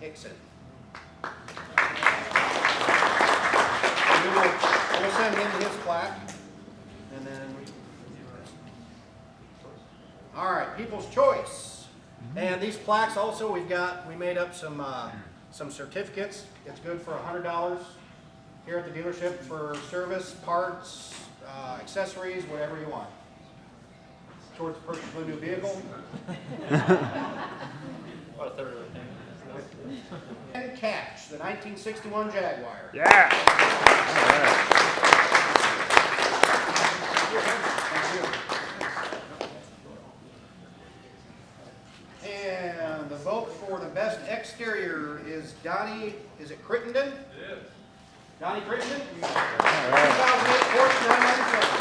Hickson. We'll send him his plaque, and then all right, People's Choice. And these plaques also, we made up some certificates. It's good for $100 here at the dealership for service, parts, accessories, whatever you want. Towards the purchase of a new vehicle. About a third of the thing. And Catch, the 1961 Jaguar. Yeah. And the vote for the best exterior is Donnie, is it Crittenden? Yes. Donnie Crittenden? 2008 Porsche 997.